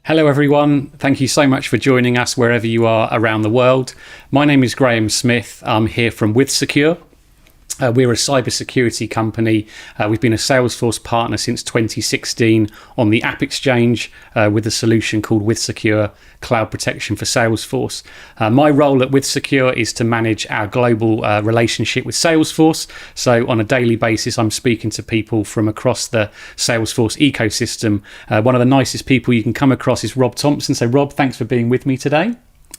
Hello everyone, thank you so much for joining us wherever you are around the world. My name is Graham Smith, I'm here from WithSecure. We're a cybersecurity company. We've been a Salesforce partner since 2016 on the App Exchange with a solution called WithSecure Cloud Protection for Salesforce. My role at WithSecure is to manage our global relationship with Salesforce. So on a daily basis, I'm speaking to people from across the Salesforce ecosystem. One of the nicest people you can come across is Rob Thomson. So Rob, thanks for being with me today.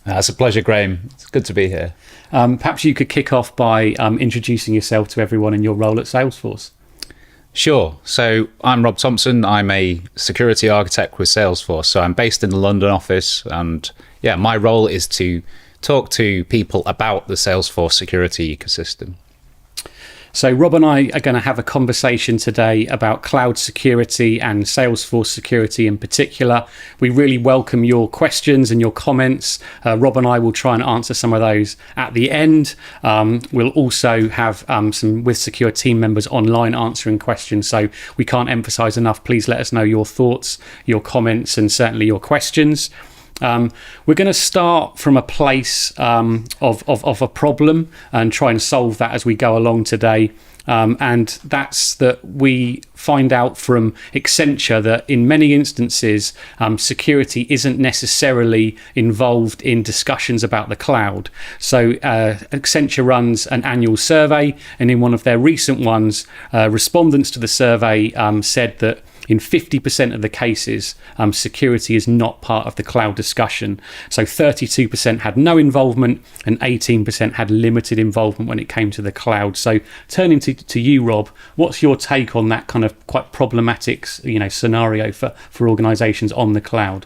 It's a pleasure, Graham. It's good to be here. Perhaps you could kick off by introducing yourself to everyone in your role at Salesforce. Sure. So I'm Rob Thomson. I'm a security architect with Salesforce. So I'm based in the London office. And my role is to talk to people about the Salesforce security ecosystem. So Rob and I are going to have a conversation today about cloud security and Salesforce security in particular. We really welcome your questions and your comments. Rob and I will try and answer some of those at the end. We'll also have some WithSecure team members online answering questions. So we can't emphasize enough, please let us know your thoughts, your comments, and certainly your questions. We're going to start from a place of a problem and try and solve that as we go along today. And that's that we find out from Accenture that in many instances, security isn't necessarily involved in discussions about the cloud. So Accenture runs an annual survey, and in one of their recent ones, respondents to the survey said that in 50% of the cases, security is not part of the cloud discussion. So 32% had no involvement and 18% had limited involvement when it came to the cloud. So turning to you, Rob, what's your take on that kind of quite problematic scenario for organizations on the cloud?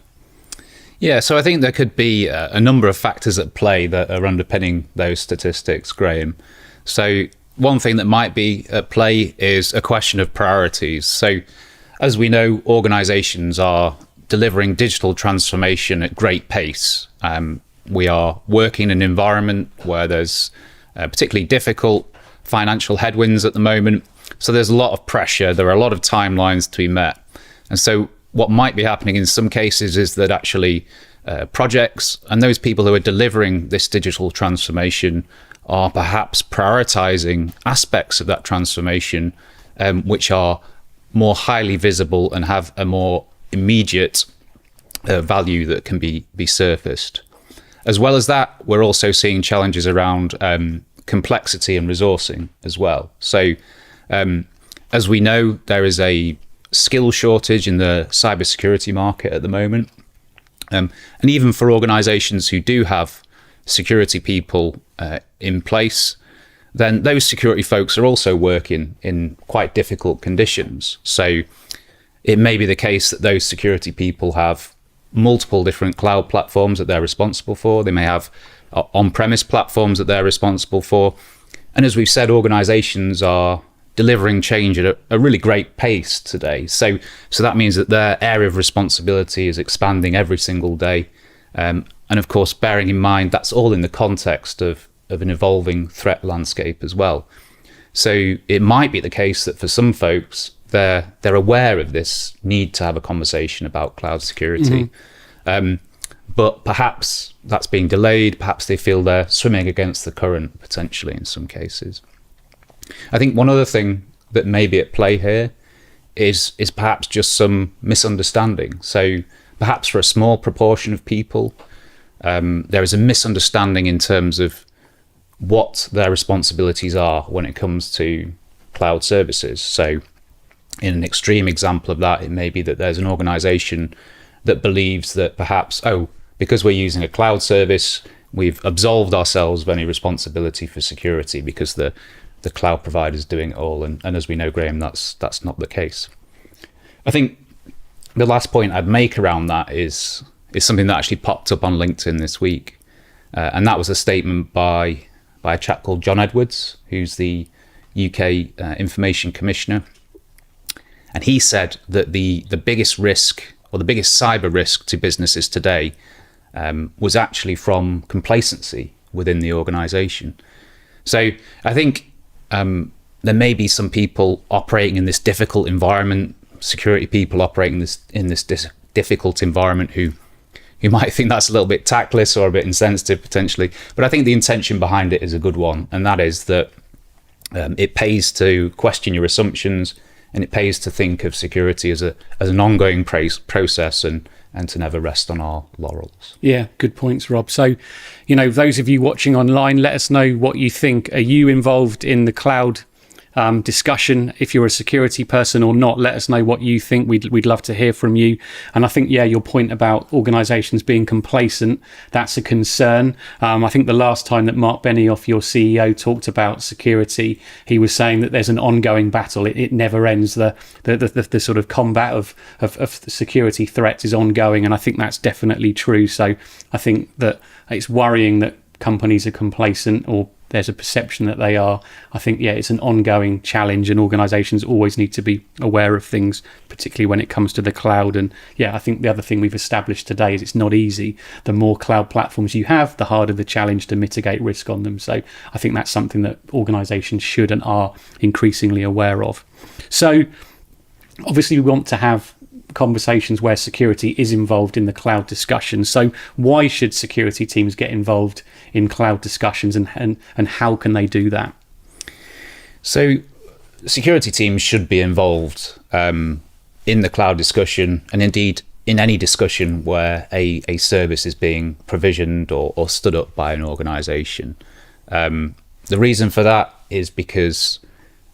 Yeah, so I think there could be a number of factors at play that are underpinning those statistics, Graham. So one thing that might be at play is a question of priorities. So as we know, organizations are delivering digital transformation at great pace. We are working in an environment where there's particularly difficult financial headwinds at the moment. So there's a lot of pressure. There are a lot of timelines to be met. And so what might be happening in some cases is that actually projects and those people who are delivering this digital transformation are perhaps prioritizing aspects of that transformation which are more highly visible and have a more immediate value that can be surfaced. As well as that, we're also seeing challenges around complexity and resourcing as well. So as we know, there is a skill shortage in the cybersecurity market at the moment. And even for organizations who do have security people in place, then those security folks are also working in quite difficult conditions. So it may be the case that those security people have multiple different cloud platforms that they're responsible for. They may have on-premise platforms that they're responsible for. And as we've said, organizations are delivering change at a really great pace today. So that means that their area of responsibility is expanding every single day. And of course, bearing in mind, that's all in the context of an evolving threat landscape as well. So it might be the case that for some folks, they're aware of this need to have a conversation about cloud security. But perhaps that's being delayed. Perhaps they feel they're swimming against the current, potentially in some cases. I think one other thing that may be at play here is perhaps just some misunderstanding. So perhaps for a small proportion of people, there is a misunderstanding in terms of what their responsibilities are when it comes to cloud services. So in an extreme example of that, it may be that there's an organization that believes that perhaps, because we're using a cloud service, we've absolved ourselves of any responsibility for security because the cloud provider's doing it all. And as we know, Graham, that's not the case. I think the last point I'd make around that is something that actually popped up on LinkedIn this week. And that was a statement by a chap called John Edwards, who's the UK Information Commissioner. And he said that the biggest risk, or the biggest cyber risk to businesses today was actually from complacency within the organization. So I think there may be some people operating in this difficult environment, security people operating in this difficult environment who might think that's a little bit tactless or a bit insensitive potentially. But I think the intention behind it is a good one, and that is that it pays to question your assumptions, and it pays to think of security as an ongoing process and to never rest on our laurels. Yeah, good points, Rob. So, those of you watching online, let us know what you think. Are you involved in the cloud discussion? If you're a security person or not, let us know what you think. We'd love to hear from you. And I think, your point about organizations being complacent, that's a concern. I think the last time that Mark Benioff, your CEO, talked about security, he was saying that there's an ongoing battle. It never ends. The sort of combat of security threats is ongoing. And I think that's definitely true. So I think that it's worrying that companies are complacent, or there's a perception that they are. I think, it's an ongoing challenge, and organizations always need to be aware of things, particularly when it comes to the cloud. And I think the other thing we've established today is it's not easy. The more cloud platforms you have, the harder the challenge to mitigate risk on them. So I think that's something that organizations should and are increasingly aware of. So obviously we want to have conversations where security is involved in the cloud discussion. So why should security teams get involved in cloud discussions, and how can they do that? So security teams should be involved in the cloud discussion, and indeed in any discussion where a service is being provisioned or stood up by an organization. The reason for that is because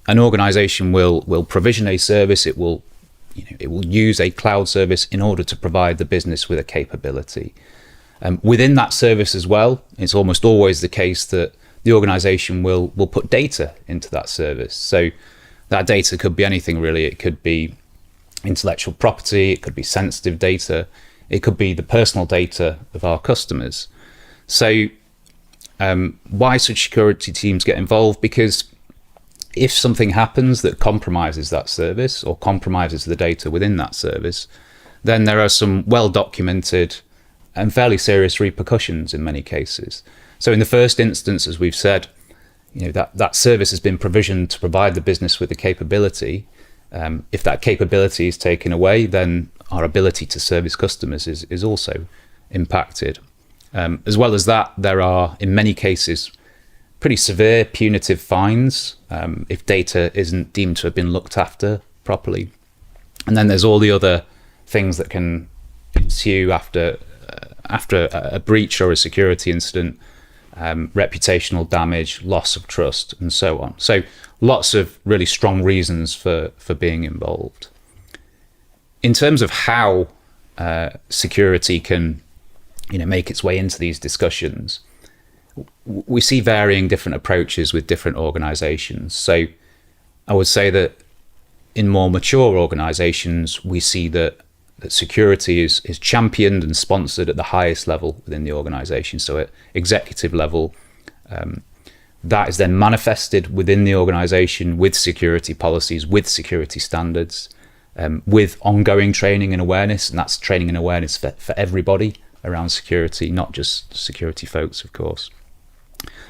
an organization will provision a service. It will use a cloud service in order to provide the business with a capability. Within that service as well, it's almost always the case that the organization will put data into that service. So that data could be anything really. It could be intellectual property, it could be sensitive data, it could be the personal data of our customers. So why should security teams get involved? Because if something happens that compromises that service or compromises the data within that service, then there are some well-documented and fairly serious repercussions in many cases. So in the first instance, as we've said, that service has been provisioned to provide the business with the capability. If that capability is taken away, then our ability to service customers is also impacted. As well as that, there are, in many cases, pretty severe punitive fines if data isn't deemed to have been looked after properly. And then there's all the other things that can ensue after a breach or a security incident, reputational damage, loss of trust, and so on. So lots of really strong reasons for being involved. In terms of how security can make its way into these discussions, we see varying different approaches with different organizations. So I would say that in more mature organizations, we see that security is championed and sponsored at the highest level within the organization. So at executive level, that is then manifested within the organization with security policies, with security standards, with ongoing training and awareness. And that's training and awareness for everybody around security, not just security folks, of course.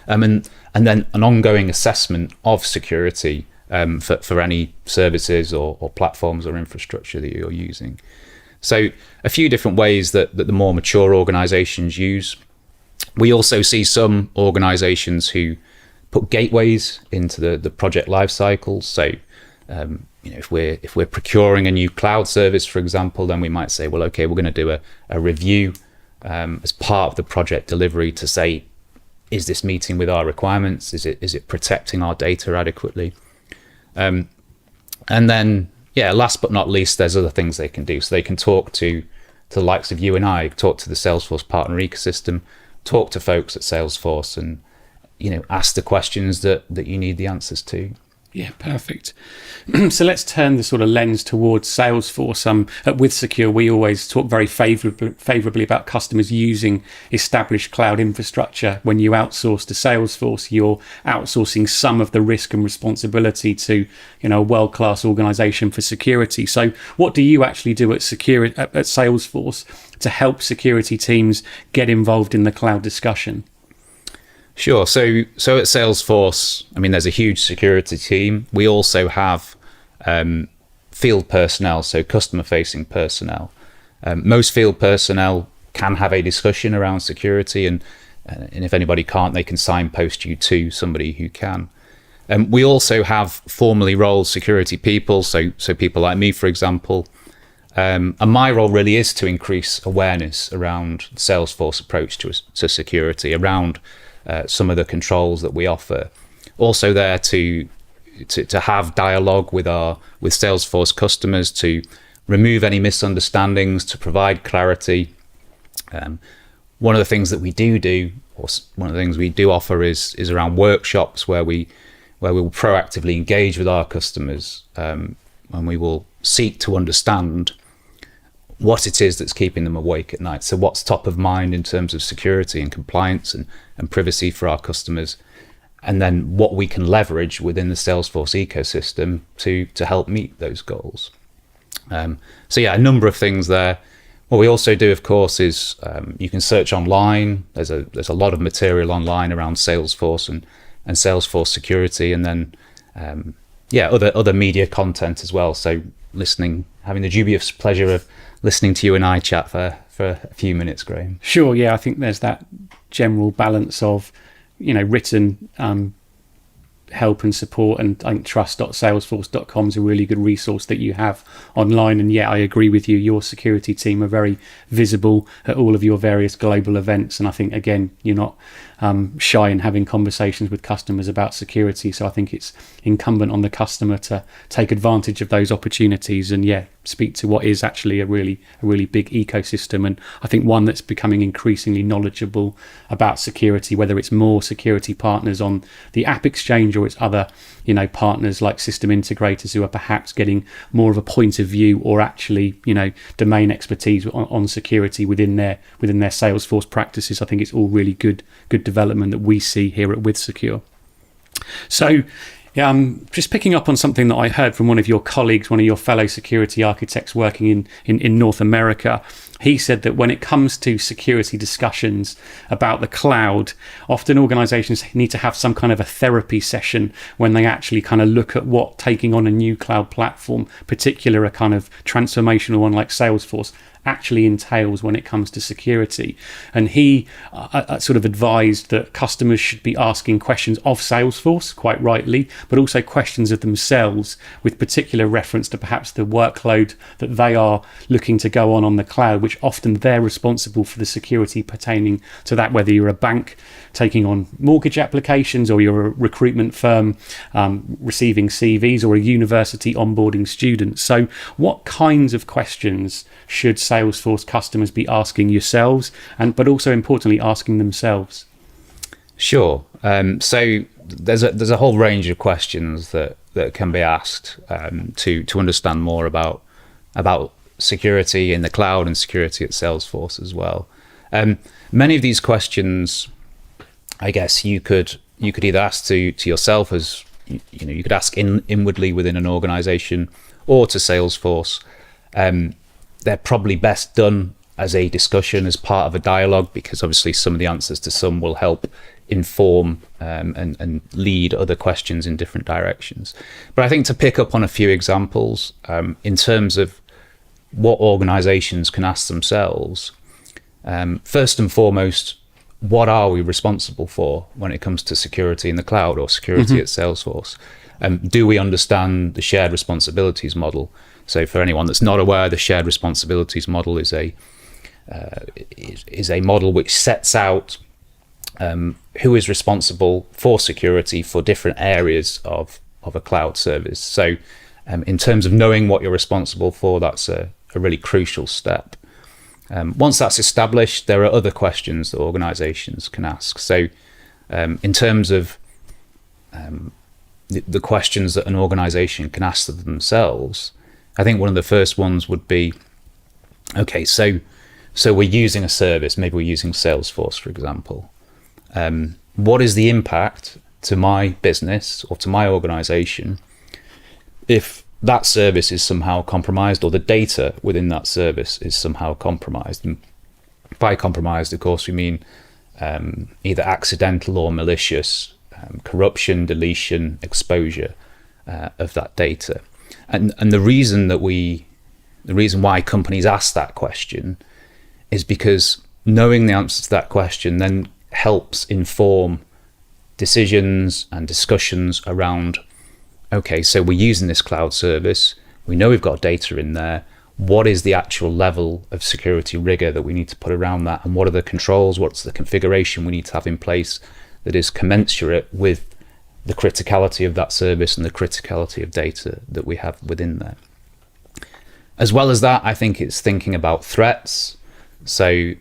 And then an ongoing assessment of security for any services or platforms or infrastructure that you're using. So a few different ways that the more mature organizations use. We also see some organizations who put gateways into the project lifecycle. So if we're procuring a new cloud service, for example, then we might say, well, okay, we're going to do a review as part of the project delivery to say, is this meeting with our requirements? Is it protecting our data adequately? And then, last but not least, there's other things they can do. So they can talk to the likes of you and I, talk to the Salesforce partner ecosystem, talk to folks at Salesforce, and ask the questions that you need the answers to. Yeah, perfect. So let's turn the sort of lens towards Salesforce. At WithSecure, we always talk very favorably about customers using established cloud infrastructure. When you outsource to Salesforce, you're outsourcing some of the risk and responsibility to a world-class organization for security. So what do you actually do at Salesforce to help security teams get involved in the cloud discussion? Sure. So at Salesforce, there's a huge security team. We also have field personnel, so customer-facing personnel. Most field personnel can have a discussion around security, and if anybody can't, they can signpost you to somebody who can. We also have formally rolled security people, so people like me, for example. And my role really is to increase awareness around the Salesforce approach to security, around some of the controls that we offer. Also there to have dialogue with Salesforce customers, to remove any misunderstandings, to provide clarity. One of the things that we do, or one of the things we do offer is around workshops where we will proactively engage with our customers, and we will seek to understand what it is that's keeping them awake at night. So what's top of mind in terms of security and compliance and privacy for our customers, and then what we can leverage within the Salesforce ecosystem to help meet those goals. So yeah, a number of things there. What we also do, of course, is you can search online. There's a lot of material online around Salesforce and Salesforce security, and then other media content as well. So having the dubious pleasure of listening to you and I chat for a few minutes, Graham. Sure, yeah, I think there's that general balance of, written help and support, and I think trust.salesforce.com is a really good resource that you have online. And yeah, I agree with you, your security team are very visible at all of your various global events, and I think again you're not shy in having conversations with customers about security, so I think it's incumbent on the customer to take advantage of those opportunities and speak to what is actually a really big ecosystem, and I think one that's becoming increasingly knowledgeable about security, whether it's more security partners on the App Exchange or it's other partners like system integrators who are perhaps getting more of a point of view, or actually domain expertise on security within their Salesforce practices. I think it's all really good development that we see here at WithSecure. So just picking up on something that I heard from one of your colleagues, one of your fellow security architects working in North America. He said that when it comes to security discussions about the cloud, often organizations need to have some kind of a therapy session when they actually kind of look at what taking on a new cloud platform, particularly a kind of transformational one like Salesforce, actually entails when it comes to security. And he sort of advised that customers should be asking questions of Salesforce, quite rightly, but also questions of themselves with particular reference to perhaps the workload that they are looking to go on the cloud, which often they're responsible for the security pertaining to that, whether you're a bank taking on mortgage applications, or you're a recruitment firm receiving CVs, or a university onboarding students. So what kinds of questions should Salesforce customers be asking yourselves, but also importantly asking themselves? Sure. So there's a whole range of questions that can be asked to understand more about security in the cloud and security at Salesforce as well. Many of these questions, I guess you could either ask to yourself, as you could ask inwardly within an organization, or to Salesforce. They're probably best done as a discussion, as part of a dialogue, because obviously some of the answers to some will help inform and lead other questions in different directions. But I think to pick up on a few examples in terms of what organizations can ask themselves, first and foremost, what are we responsible for when it comes to security in the cloud or security at Salesforce? Do we understand the shared responsibilities model? So for anyone that's not aware, the shared responsibilities model is a model which sets out who is responsible for security for different areas of a cloud service. So in terms of knowing what you're responsible for, that's a really crucial step. Once that's established, there are other questions that organizations can ask. So in terms of the questions that an organization can ask of themselves, I think one of the first ones would be, okay, so we're using a service, maybe we're using Salesforce, for example. What is the impact to my business or to my organization if that service is somehow compromised, or the data within that service is somehow compromised? And by compromised, of course, we mean either accidental or malicious corruption, deletion, exposure of that data. And the reason that we the reason why companies ask that question is because knowing the answer to that question then helps inform decisions and discussions around, okay, so we're using this cloud service, we know we've got data in there, what is the actual level of security rigor that we need to put around that, and what are the controls, what's the configuration we need to have in place that is commensurate with the criticality of that service and the criticality of data that we have within there. As well as that, I think it's thinking about threats. So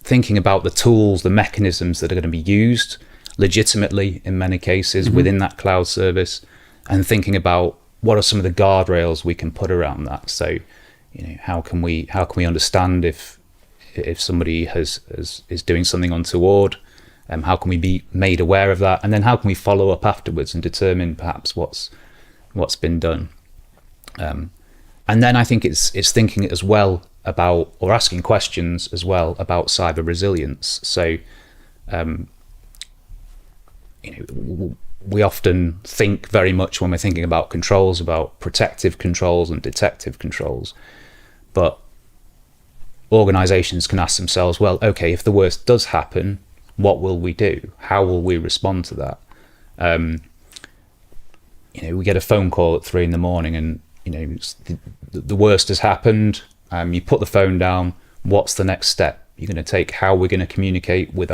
thinking about the tools, the mechanisms that are going to be used legitimately in many cases within that cloud service, and thinking about what are some of the guardrails we can put around that. So, how can we understand if somebody is doing something untoward? How can we be made aware of that? And then how can we follow up afterwards and determine perhaps what's been done? And then I think it's thinking as well about, or asking questions as well about cyber resilience. So, we often think very much when we're thinking about controls, about protective controls and detective controls. But organizations can ask themselves, well, okay, if the worst does happen, what will we do? How will we respond to that? We get a phone call at 3 a.m. and, the worst has happened. You put the phone down. What's the next step you're going to take? How we're going to communicate with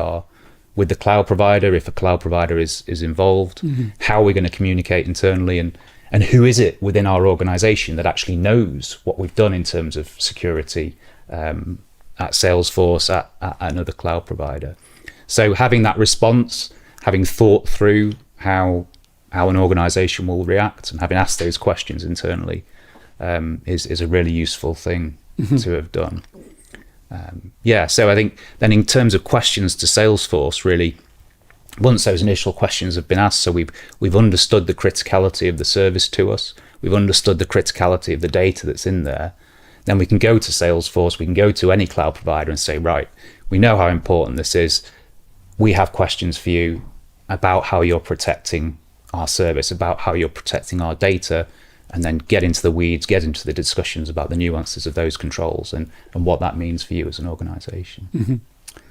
the cloud provider, if a cloud provider is involved, how are we going to communicate internally, and who is it within our organization that actually knows what we've done in terms of security at Salesforce, at another cloud provider. So having that response, having thought through how an organization will react, and having asked those questions internally is a really useful thing to have done. So I think then in terms of questions to Salesforce, really, once those initial questions have been asked, so we've understood the criticality of the service to us, we've understood the criticality of the data that's in there, then we can go to Salesforce, we can go to any cloud provider and say, right, we know how important this is. We have questions for you about how you're protecting our service, about how you're protecting our data, and then get into the weeds, get into the discussions about the nuances of those controls and what that means for you as an organization.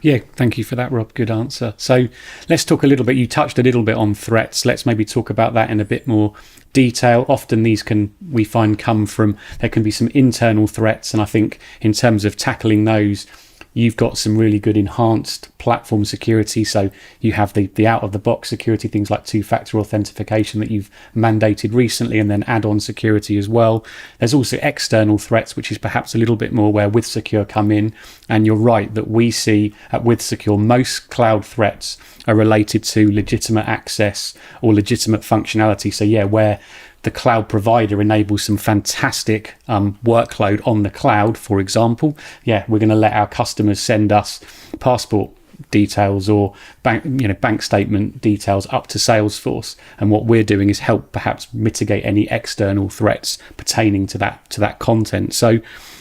Yeah, thank you for that, Rob. Good answer. So let's talk a little bit. You touched a little bit on threats. Let's maybe talk about that in a bit more detail. Often these we find come from, there can be some internal threats. And I think in terms of tackling those, you've got some really good enhanced platform security. So you have the out-of-the-box security, things like two-factor authentication that you've mandated recently, and then add-on security as well. There's also external threats, which is perhaps a little bit more where WithSecure come in. And you're right that we see at WithSecure most cloud threats are related to legitimate access or legitimate functionality. So yeah, where the cloud provider enables some fantastic workload on the cloud, for example, we're going to let our customers send us passport details or bank statement details up to Salesforce, and what we're doing is help perhaps mitigate any external threats pertaining to that content. So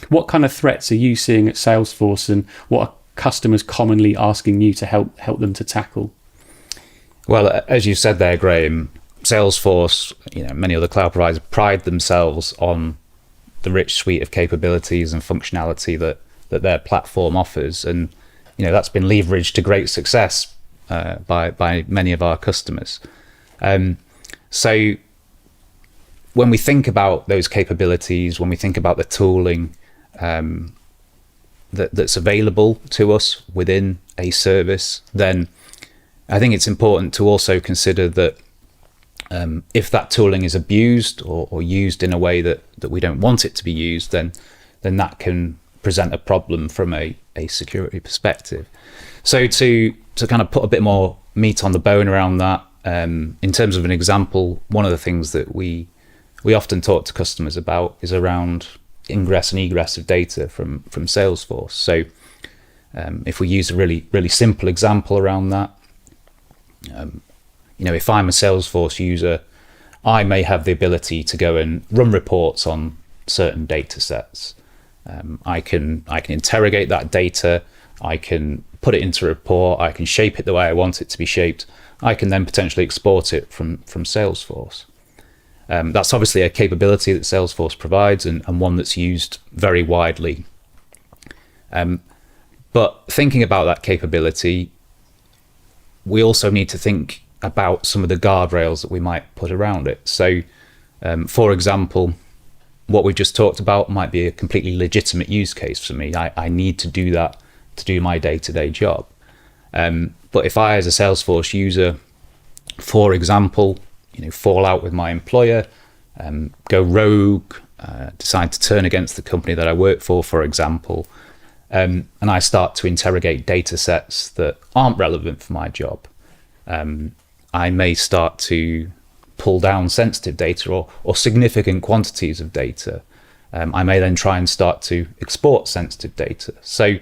what kind of threats are you seeing at Salesforce, and what are customers commonly asking you to help them to tackle? Well, as you said there, Graham, Salesforce, many other cloud providers pride themselves on the rich suite of capabilities and functionality that their platform offers, and that's been leveraged to great success by many of our customers. So when we think about those capabilities, when we think about the tooling that's available to us within a service, then I think it's important to also consider that if that tooling is abused or used in a way that we don't want it to be used, then that can present a problem from a security perspective. So to kind of put a bit more meat on the bone around that, in terms of an example, one of the things that we often talk to customers about is around ingress and egress of data from Salesforce. So if we use a really, really simple example around that, if I'm a Salesforce user, I may have the ability to go and run reports on certain data sets. I can interrogate that data. I can put it into a report. I can shape it the way I want it to be shaped. I can then potentially export it from Salesforce. That's obviously a capability that Salesforce provides, and one that's used very widely. But thinking about that capability, we also need to think about some of the guardrails that we might put around it. So, for example, what we just talked about might be a completely legitimate use case for me. I need to do that to do my day-to-day job. But if I, as a Salesforce user, for example, fall out with my employer, go rogue, decide to turn against the company that I work for example, and I start to interrogate data sets that aren't relevant for my job, I may start to pull down sensitive data or significant quantities of data. I may then try and start to export sensitive data. So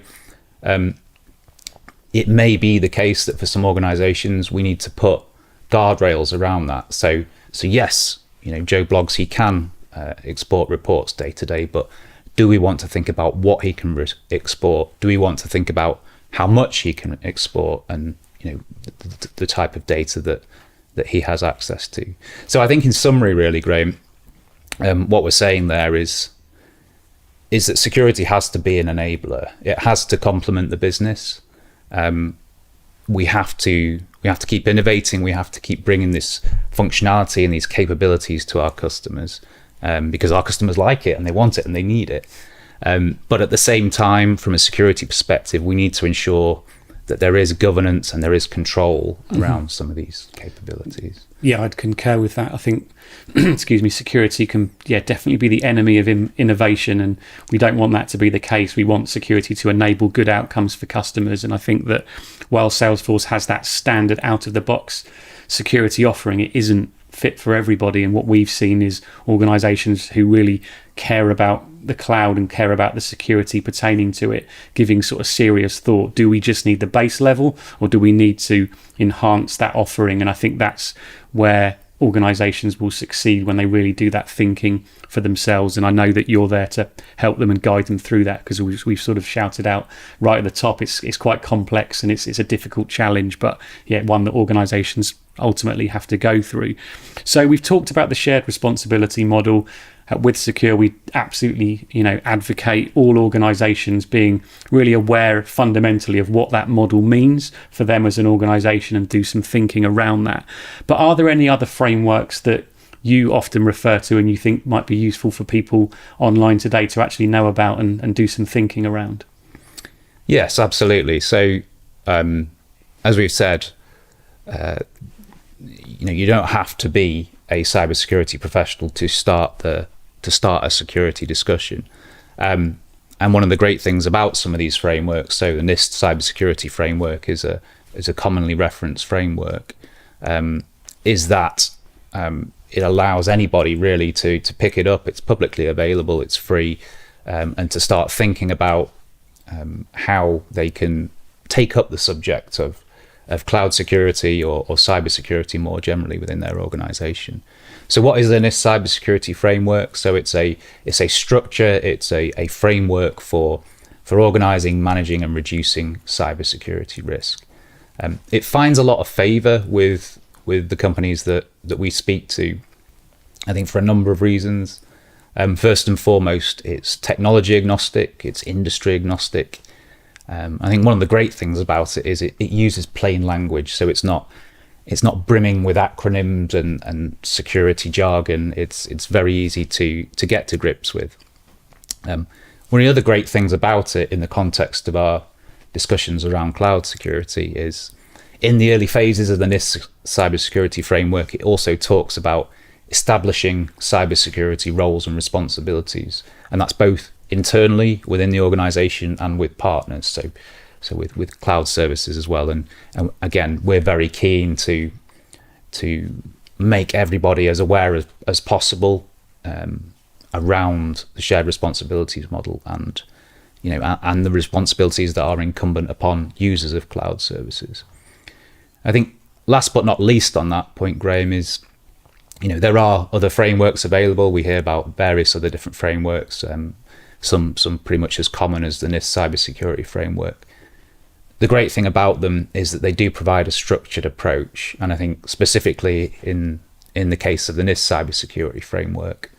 it may be the case that for some organizations we need to put guardrails around that. So yes, Joe Bloggs, he can export reports day to day, but do we want to think about what he can export? Do we want to think about how much he can export, and the type of data that he has access to? So I think in summary, really, Graham, what we're saying there is that security has to be an enabler. It has to complement the business. We have to keep innovating. We have to keep bringing this functionality and these capabilities to our customers, because our customers like it and they want it and they need it. But at the same time, from a security perspective, we need to ensure that there is governance and there is control around some of these capabilities. Yeah, I'd concur with that. I think, security can definitely be the enemy of innovation, and we don't want that to be the case. We want security to enable good outcomes for customers, and I think that while Salesforce has that standard out-of-the-box security offering, it isn't fit for everybody. And what we've seen is organizations who really care about the cloud and care about the security pertaining to it giving sort of serious thought. Do we just need the base level, or do we need to enhance that offering? And I think that's where organizations will succeed, when they really do that thinking for themselves. And I know that you're there to help them and guide them through that, because we've sort of shouted out right at the top, it's quite complex and it's a difficult challenge, but one that organizations ultimately have to go through. So we've talked about the shared responsibility model. At WithSecure, we absolutely advocate all organizations being really aware fundamentally of what that model means for them as an organization and do some thinking around that. But are there any other frameworks that you often refer to and you think might be useful for people online today to actually know about and do some thinking around? Yes, absolutely. So as we've said, you don't have to be a cybersecurity professional to start a security discussion. And one of the great things about some of these frameworks, so the NIST cybersecurity framework is a commonly referenced framework, is that it allows anybody really to pick it up. It's publicly available, it's free, and to start thinking about how they can take up the subject of cloud security or cybersecurity more generally within their organization. So what is the NIST cybersecurity framework? So it's a structure, it's a framework for organizing, managing and reducing cybersecurity risk. It finds a lot of favor with the companies that we speak to, I think for a number of reasons. First and foremost, it's technology agnostic, it's industry agnostic. I think one of the great things about it is it uses plain language, so it's not brimming with acronyms and security jargon. It's very easy to get to grips with. One of the other great things about it in the context of our discussions around cloud security is in the early phases of the NIST cybersecurity framework, it also talks about establishing cybersecurity roles and responsibilities, and that's both internally within the organization and with partners, so with cloud services as well. And again, we're very keen to make everybody as aware as possible around the shared responsibilities model and the responsibilities that are incumbent upon users of cloud services. I think last but not least on that point, Graham, is there are other frameworks available. We hear about various other different frameworks, some pretty much as common as the NIST cybersecurity framework. The great thing about them is that they do provide a structured approach, and I think specifically in in the case of the NIST cybersecurity framework,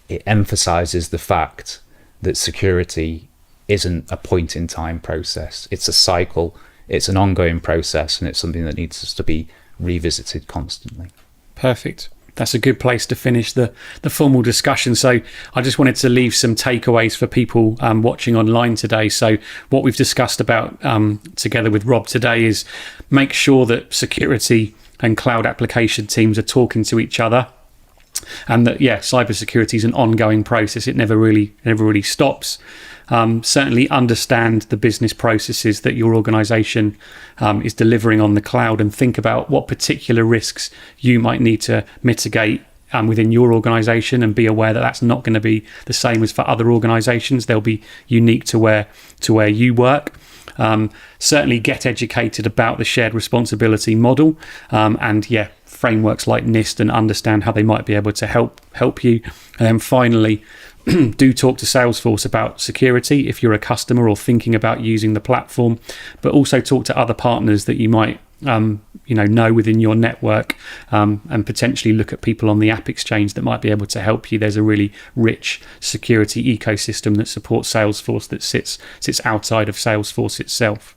it emphasizes the fact that security isn't a point in time process. It's a cycle, it's an ongoing process, and it's something that needs to be revisited constantly. Perfect. That's a good place to finish the formal discussion. So I just wanted to leave some takeaways for people watching online today. So what we've discussed about together with Rob today is make sure that security and cloud application teams are talking to each other, and that cybersecurity is an ongoing process. It never really stops. Certainly understand the business processes that your organization is delivering on the cloud, and think about what particular risks you might need to mitigate within your organization, and be aware that that's not going to be the same as for other organizations. They'll be unique to where you work. Certainly get educated about the shared responsibility model, and frameworks like NIST, and understand how they might be able to help you. And then finally, do talk to Salesforce about security if you're a customer or thinking about using the platform, but also talk to other partners that you might know within your network, and potentially look at people on the App Exchange that might be able to help you. There's a really rich security ecosystem that supports Salesforce that sits outside of Salesforce itself.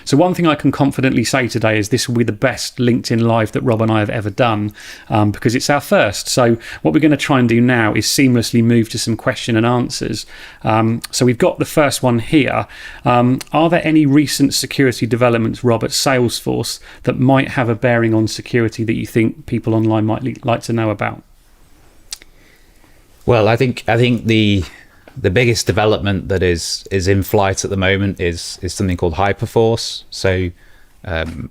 So one thing I can confidently say today is this will be the best LinkedIn Live that Rob and I have ever done, because it's our first. So what we're going to try and do now is seamlessly move to some question and answers. So we've got the first one here. Are there any recent security developments, Rob, at Salesforce that might have a bearing on security that you think people online might like to know about? Well, I think the biggest development that is in flight at the moment is something called Hyperforce. So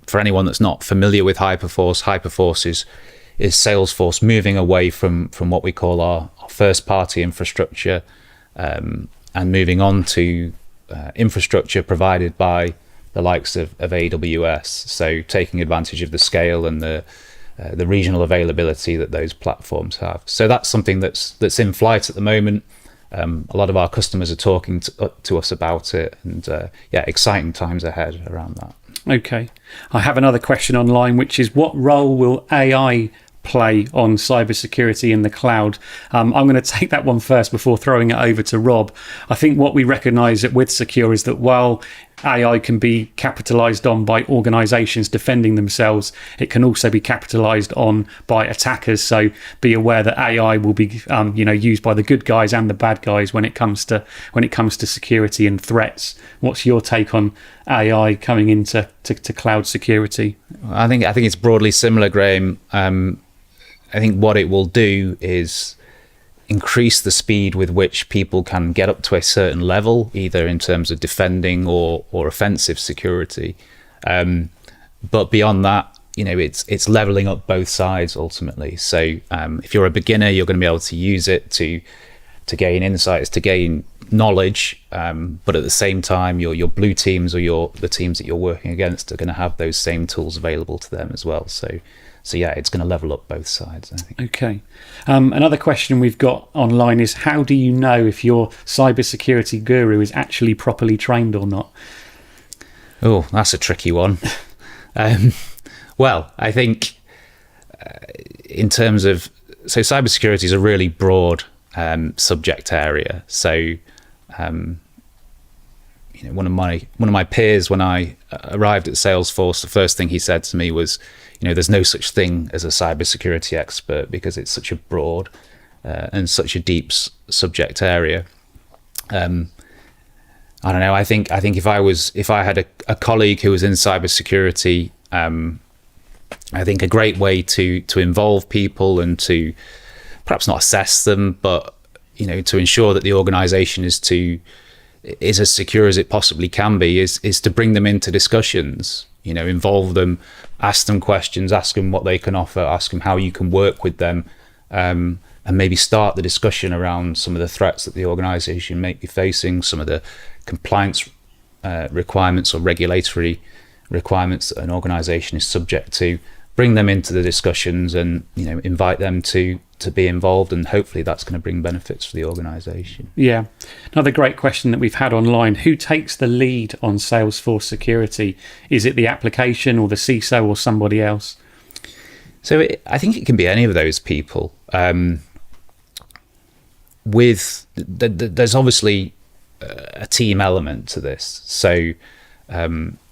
for anyone that's not familiar with Hyperforce is Salesforce moving away from what we call our first party infrastructure, and moving on to infrastructure provided by the likes of AWS. So taking advantage of the scale and the regional availability that those platforms have. So that's something that's in flight at the moment. A lot of our customers are talking to us about it, and exciting times ahead around that. Okay. I have another question online, which is, what role will AI play on cybersecurity in the cloud? I'm going to take that one first before throwing it over to Rob. I think what we recognise at WithSecure is that while AI can be capitalised on by organisations defending themselves, it can also be capitalised on by attackers. So be aware that AI will be used by the good guys and the bad guys when it comes to security and threats. What's your take on AI coming into cloud security? I think it's broadly similar, Graham. I think what it will do is increase the speed with which people can get up to a certain level, either in terms of defending or offensive security. But beyond that, it's leveling up both sides ultimately. So if you're a beginner, you're going to be able to use it to gain insights, to gain knowledge. But at the same time, your blue teams or the teams that you're working against are going to have those same tools available to them as well. So it's going to level up both sides, I think. Okay. Another question we've got online is, how do you know if your cybersecurity guru is actually properly trained or not? Oh, that's a tricky one. Well, I think in terms of... So cybersecurity is a really broad subject area. So one of my peers, when I arrived at Salesforce, the first thing he said to me was, there's no such thing as a cybersecurity expert because it's such a broad and such a deep subject area. I don't know. I think if I had a colleague who was in cybersecurity, I think a great way to involve people and to perhaps not assess them, but to ensure that the organization is as secure as it possibly can be is to bring them into discussions, involve them, ask them questions, ask them what they can offer, ask them how you can work with them, and maybe start the discussion around some of the threats that the organization may be facing, some of the compliance requirements or regulatory requirements that an organization is subject to. Bring them into the discussions and invite them to be involved, and hopefully that's going to bring benefits for the organization. Yeah. Another great question that we've had online: who takes the lead on Salesforce security? Is it the application or the CISO or somebody else? So I think it can be any of those people. There's obviously a team element to this. So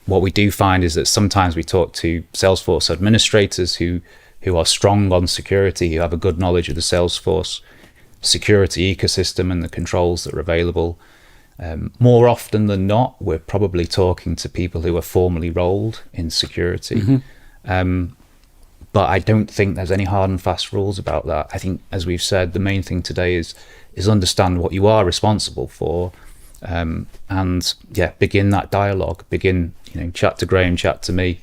what we do find is that sometimes we talk to Salesforce administrators who are strong on security, who have a good knowledge of the Salesforce security ecosystem and the controls that are available. More often than not, we're probably talking to people who are formally rolled in security. But I don't think there's any hard and fast rules about that. I think, as we've said, the main thing today is understand what you are responsible for, and begin that dialogue. Begin, chat to Graham, chat to me,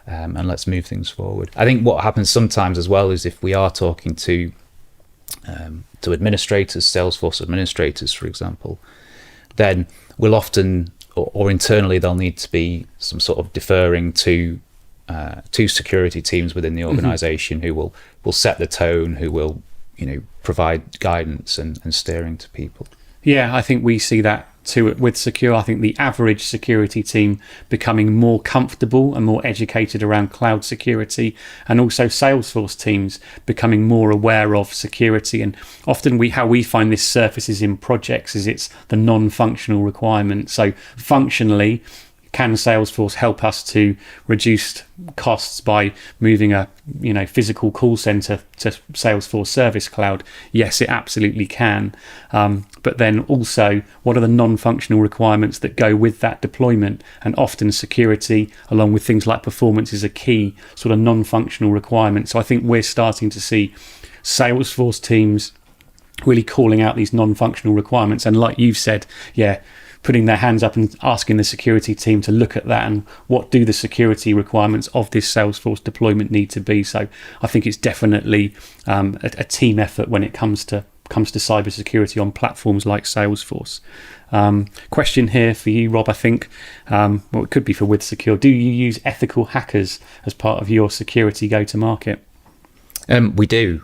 and let's move things forward. I think what happens sometimes as well is if we are talking to administrators, Salesforce administrators, for example, then we'll often, or internally, there'll need to be some sort of deferring to security teams within the organization who will set the tone, who will provide guidance and steering to people. Yeah, I think we see that too at WithSecure. I think the average security team becoming more comfortable and more educated around cloud security, and also Salesforce teams becoming more aware of security. And often how we find this surfaces in projects is it's the non-functional requirements. So functionally, can Salesforce help us to reduce costs by moving a physical call center to Salesforce Service Cloud? Yes, it absolutely can. But then also, what are the non-functional requirements that go with that deployment? And often security, along with things like performance, is a key sort of non-functional requirement. So I think we're starting to see Salesforce teams really calling out these non-functional requirements. And like you've said, putting their hands up and asking the security team to look at that and what do the security requirements of this Salesforce deployment need to be. So I think it's definitely a team effort when it comes to cybersecurity on platforms like Salesforce. Question here for you, Rob, I think, it could be for WithSecure. Do you use ethical hackers as part of your security go-to-market? We do.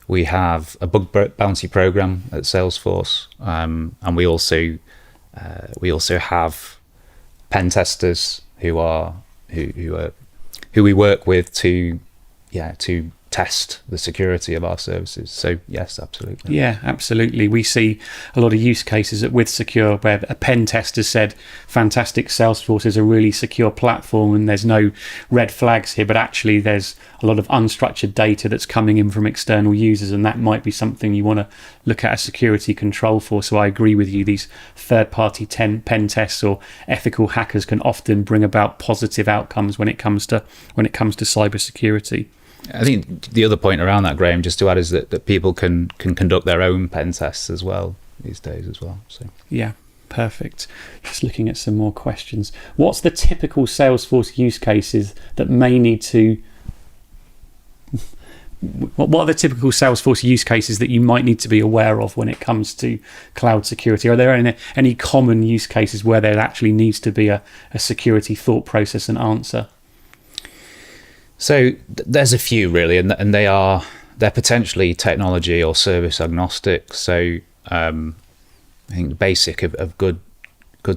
We have a bug bounty program at Salesforce, and we also have pen testers who we work with to test the security of our services. So yes, absolutely. Yeah, absolutely. We see a lot of use cases at WithSecure where a pen tester said, fantastic, Salesforce is a really secure platform and there's no red flags here, but actually there's a lot of unstructured data that's coming in from external users, and that might be something you want to look at a security control for. So I agree with you, these third-party pen tests or ethical hackers can often bring about positive outcomes when it comes to cybersecurity. I think the other point around that, Graham, just to add, is that people can conduct their own pen tests as well these days as well. So yeah, perfect. Just looking at some more questions. What's the typical Salesforce use cases that may need to... What are the typical Salesforce use cases that you might need to be aware of when it comes to cloud security? Are there any common use cases where there actually needs to be a security thought process and answer? So there's a few really, and they're potentially technology or service agnostic. So I think the basic of good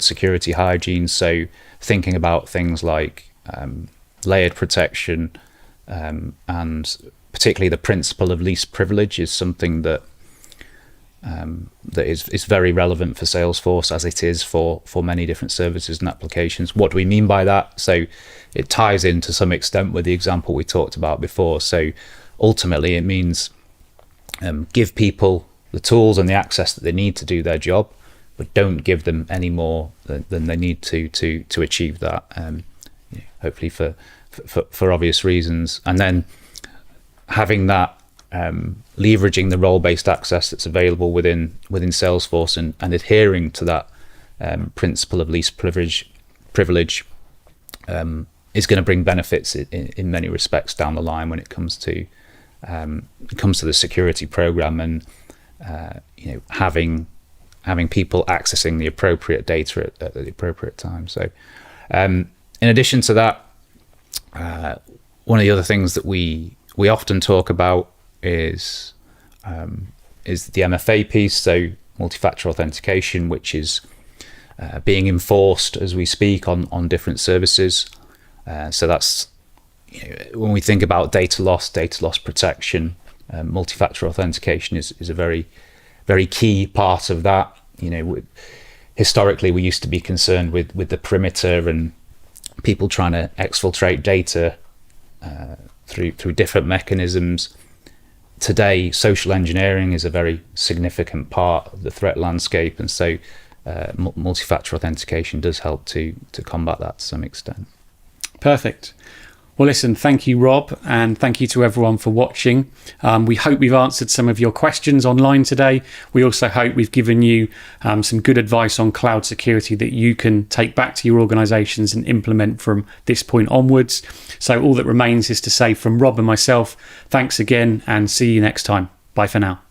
security hygiene. So thinking about things like layered protection, and particularly the principle of least privilege is something that is very relevant for Salesforce, as it is for many different services and applications. What do we mean by that? So it ties in to some extent with the example we talked about before. So ultimately it means give people the tools and the access that they need to do their job, but don't give them any more than they need to achieve that, hopefully for obvious reasons. And then having that, leveraging the role-based access that's available within Salesforce and adhering to that principle of least privilege is going to bring benefits in many respects down the line when it comes to the security program and having people accessing the appropriate data at the appropriate time. So in addition to that, one of the other things that we often talk about is the MFA piece, so multi-factor authentication, which is being enforced as we speak on different services. So that's when we think about data loss protection, multi-factor authentication is a very, very key part of that. Historically, we used to be concerned with the perimeter and people trying to exfiltrate data through different mechanisms. Today, social engineering is a very significant part of the threat landscape, and so multi-factor authentication does help to combat that to some extent. Perfect. Well, listen, thank you, Rob, and thank you to everyone for watching. We hope we've answered some of your questions online today. We also hope we've given you some good advice on cloud security that you can take back to your organizations and implement from this point onwards. So all that remains is to say from Rob and myself, thanks again and see you next time. Bye for now.